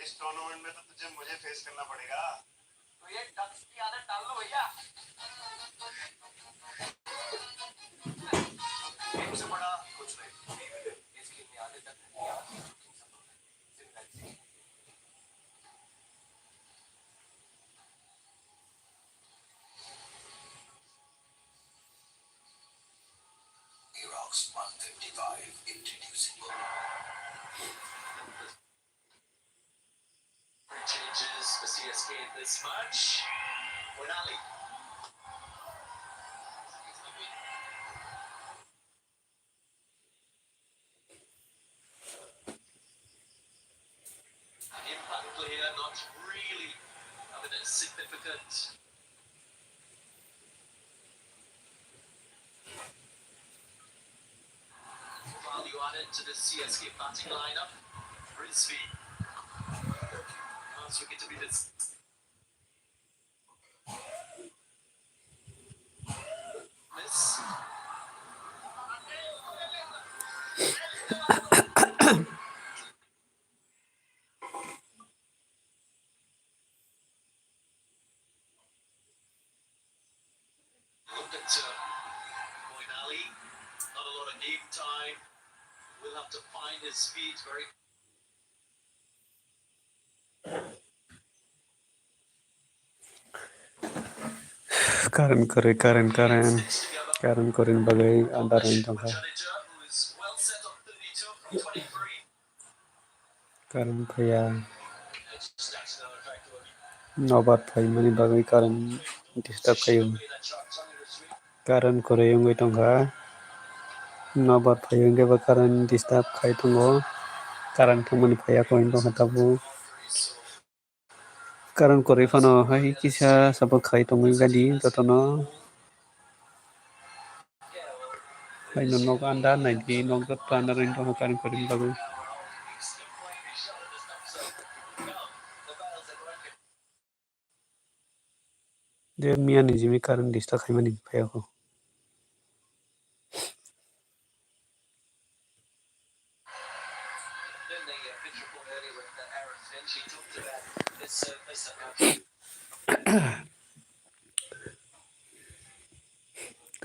इस tournament में तो तुझे मुझे फेस करना पड़ेगा। तो ये डक्स की आदत डाल लो भैया। इनसे बड़ा कुछ नहीं। इसकी आदत Erox 155 introducing changes for CSK this much. Winali. Impact player, not really having a significant value added to the CSK batting lineup. Rizvi. Last wicket to be this. Miss. Look at Moeen Ali. Not a lot of game time. Will have to find his feet very. Karen Korin bagai antara intong ka. Karen kaya nobat phai mani bagai Karen disturb kayo. Karen kore yung itong ka. Nobat phai yung ba Karen disturb kay tungo. Karen kamani phai ako intong hatabu. Karen kore fano hai kisah sabak kay tungo gadi totono. Hai nonok anda nai di nonok planar intong Karen korin bagai. Dia mian ni jimi Karen disturb kay mani phai ako.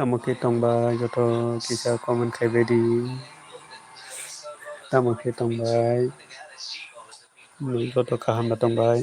Tamoke tongba joto kisah komen kay bedi. Tamoke tongba joto kaham batongba.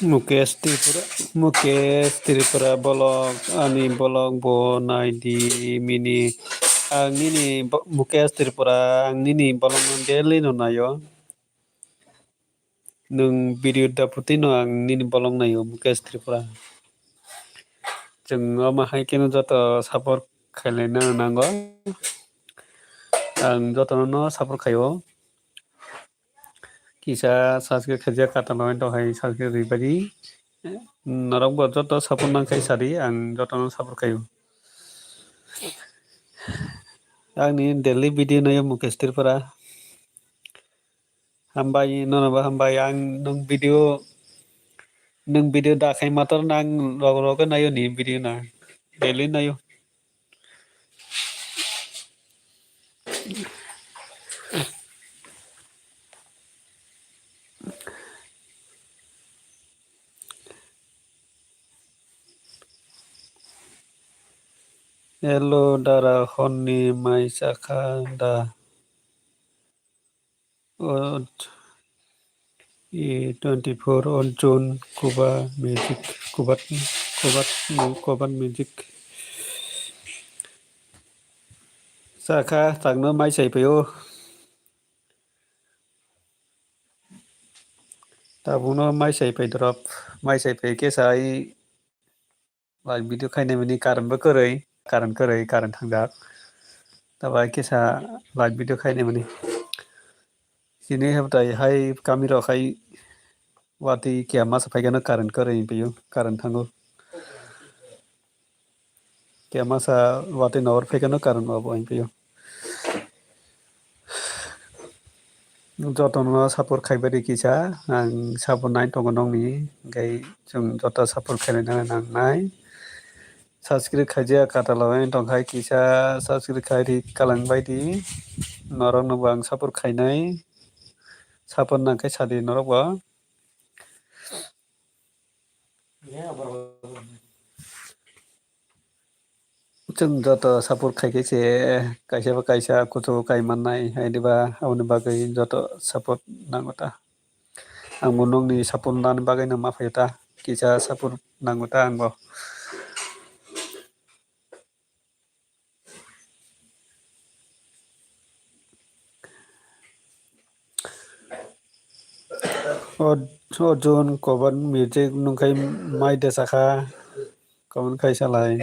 Mukesh Tripura bolog ani bolog bo naidi mini ang nini Mukesh Tripura ang nini bolog no daily no nayo nung video daputi no ang nini bolog nayo Mukesh Tripura जों माहाय केनो जत support खालायनो नांगौ आं जतनो support खायो किसा सासके खजिया काटानो दहाय सासके रिबादि नरक जत सापर्ट नांखाय सारि आं जतनो सापर्ट खायो आंनि डेली भिडिअ नायो मुकेश Tripura हामबाय ननबा हामबाय आं नों भिडिअ दाखाय मातर नां रग रग नायो नि भिडिअ ना डेली नायो Hello dara honni mai saka da E24 on June Kuba Magic Kubat Magic Saka tagno mai sai payo tabuno mai sai pai drop mai sai pai ke sai like video khainai mani karan ba karan thangdak tabai ke sa like video khainai mani sini habtai hai kami ro khai wati kya mas paigana karan payo karan thango kya masa wati nor paigana karan ba payo जतनो support खायबारि किसा आं support नाय दङ नंनि gai जों जत support खायनो नांनाय subscribe खायजाया काटालाबाय दंखाय किसा साबस्क्राइब खायरि कालां बायदि नरक नबो आं सापर्ट खायनाय सापर्ट नांखाय सादि नरकबा जों जत सापर्ट खायखायसे कायसा कायसा कुथु कायमाननाय हायदिबा आउनि बागै जत सापर्ट नांगौता आंबो नंनि सापर्ट लानो बागै मा फैता किसा सापर्ट नांगौता आंबो Arjun Koban Music nungkai mai desaka kawan kaisa lai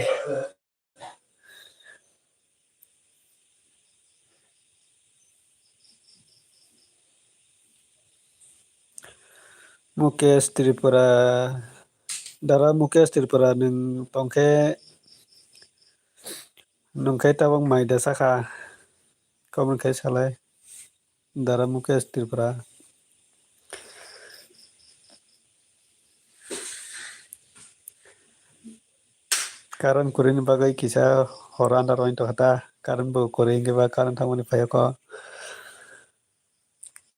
Mukesh Tripura dara Mukesh Tripura nung tongke nungkai tabang mai desaka kawan kaisa lai dara Mukesh Tripura karan kurini bagai kisa horanda roin to hata karan bo koringe ba karan thamani phayako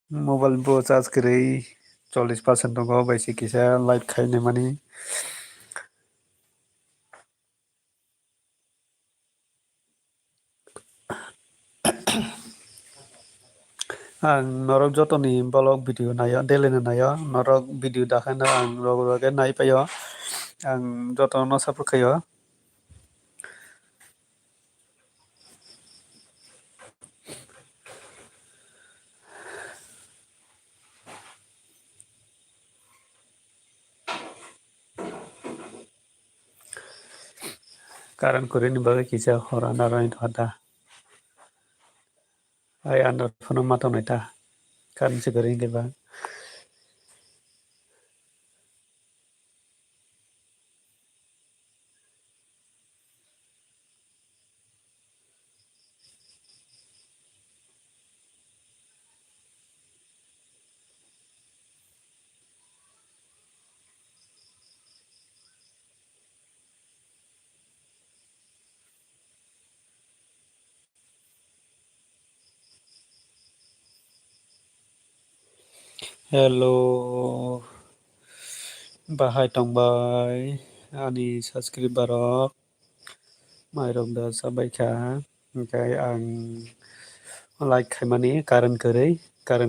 mobile bo charge kri 40% dong baisi kisa light khaine mani ang norok jotoni blog video nayo daily nayo norok video dakhana ang rog roge nai payo ang jotono support khayo karan kurini bagai kisa horanda roin to hata ai andar phono mato naita karan se kuringe ba hello bahai tongbai ani subscriber rok mairok da sabaika ओमफ्राय आं like खायमानि current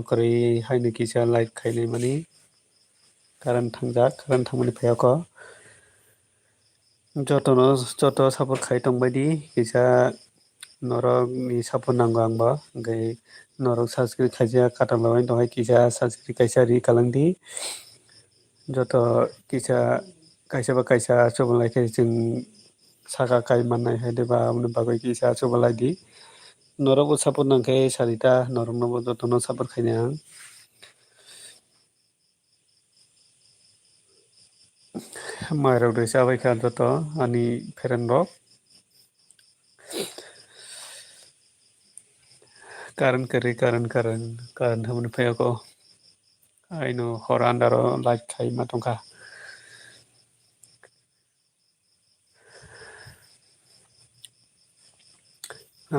करै हायनो किसा like खायनाय मानि karan tangjak karan tangmani phaiyako joto support khai tongbaidi kisa norok ni support nango angbo hingkhe norok subscribe khaijak katalogoi tongkha kisa subscribe kaisa ree kalangdi joto kisa kaisa ba kaisa achobolai khe chwng saka kai mannai haideba aboni bagui kisa achobolai di norok bo support nangkhe sarita norok no bo joto no support khaini ang mairok rwwi chabaikha joto ani friend rok karan thamani phaiyako aino hor andar o light khai ma tongkha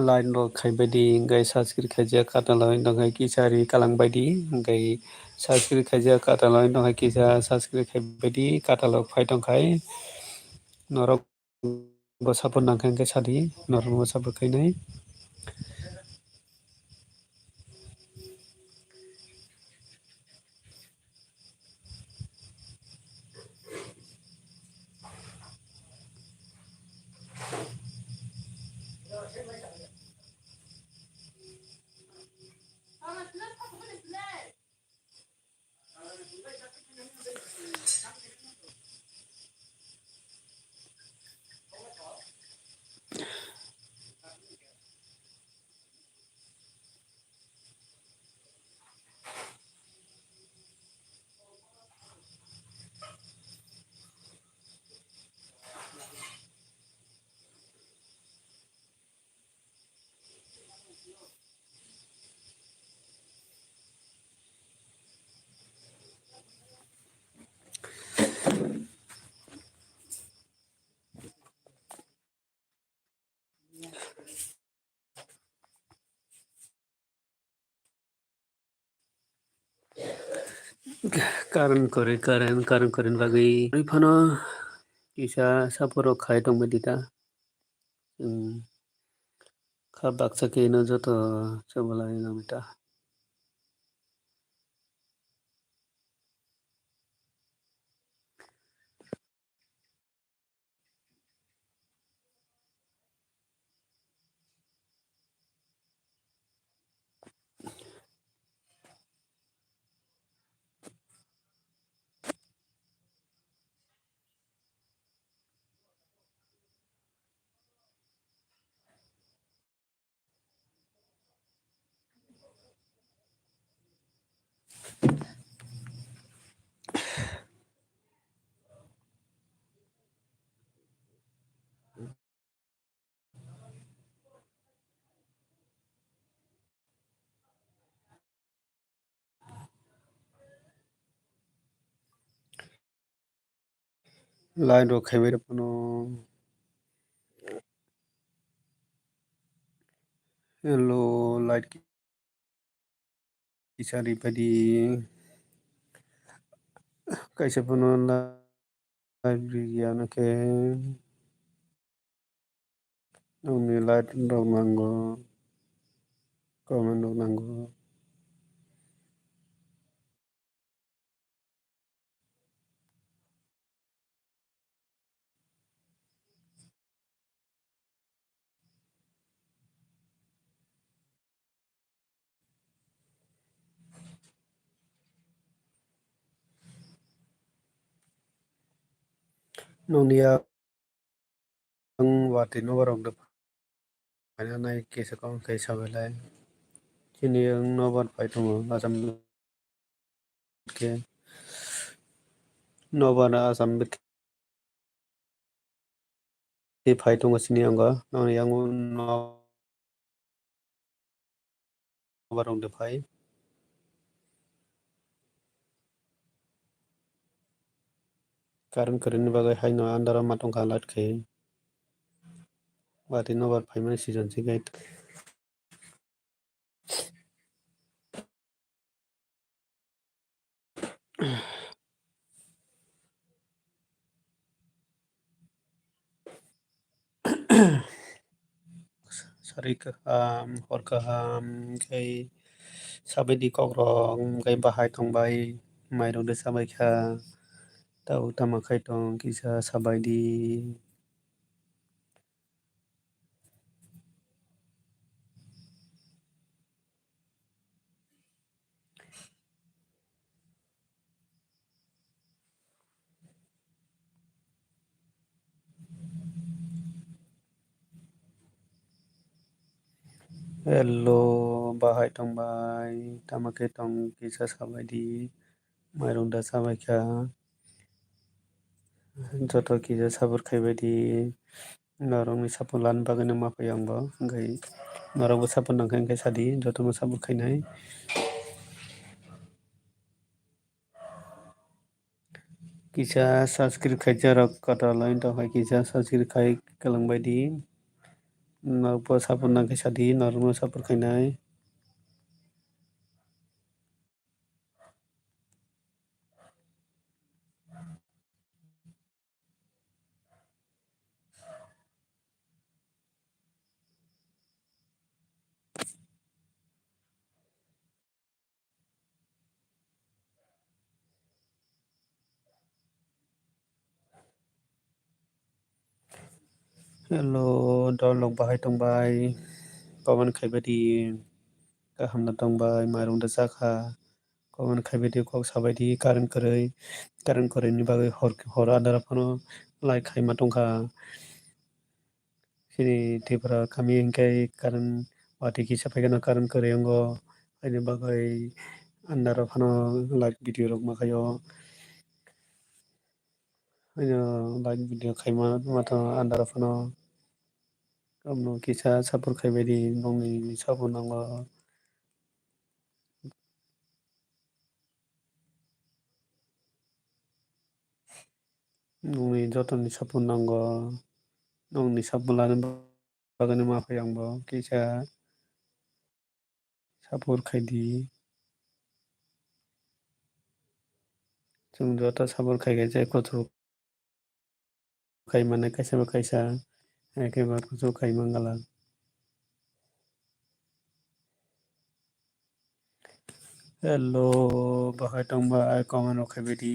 line rok khaibaidi hingkhe subscribe khaijak katalogoi tongkha kisa ree kalangbaidi hingkhe subscribe khaijak katalogoi tongkha kisa subscribe khaibaidi katalog phai tongkhai norok bo support nangkha hingkhe sadi norok bo support khainai karan kori bagui fano kisa support rok khai tongbaidi ta kha baksa ke no joto chobolai nangbai ta line rok khaibai rok fano hello light kisa ree baidi kaisa fano live ree khe nongni light rok nango comment rok nango nongni ang wati no borok rok paina nai kisa kong khe sabailai chini ang nobar pai tongo asam ke nobar asam ke phai tongo chini ango nongni yang nobar rok de phai karan korini bagai haino andar o ma tongkha light khai wati nobar phaimani season sikai sari kaham hor kaham khai sabedi kok rok khai bahai tongbai. माइरंदो साबायखा दाउ तामाखाय दं किसा साबायदि hello bahai tongbai tamakai tong kisa sabaidi mairungda sabaikha joto kisa sabur khaibadi norokni sapun lani bagui mafai ang bo hingkai norokbo sapun nangkha hingkhe sadi jotono sabur khainai kisa sanskrit khaijak kotor lain tongkhai kisa sanskrit khai kwlangbaidi norokbo sapun nangkhe sadi norokno sapur khainai hello dorlok bahai tongbai pawan khaibadi kaham no tongbai mairungda chakha pawan khaibadi kok sabaidi karon kwrwi ni bagui hor andar phano light khaima tongkha chini twuipora kami hingkhai karon wati kisa faikano karon kwrwi ongo haini bagui andar o phano light video rok makai o light video khaima wngmato andar o phano omo kisa sapur khaibadi nongni sapun nango nongni jotoni sapun nango nongni sapun lani bagui mafai ang bo kisa sapur khaidi chwng joto sapur khaikhai je kuchu khaimani kaisa ba kaisa ekheba kuchu khai mangala hello bahai tongbai comment rok khaibadi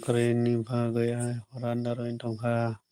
karen ni bagui hor andar o tongkha.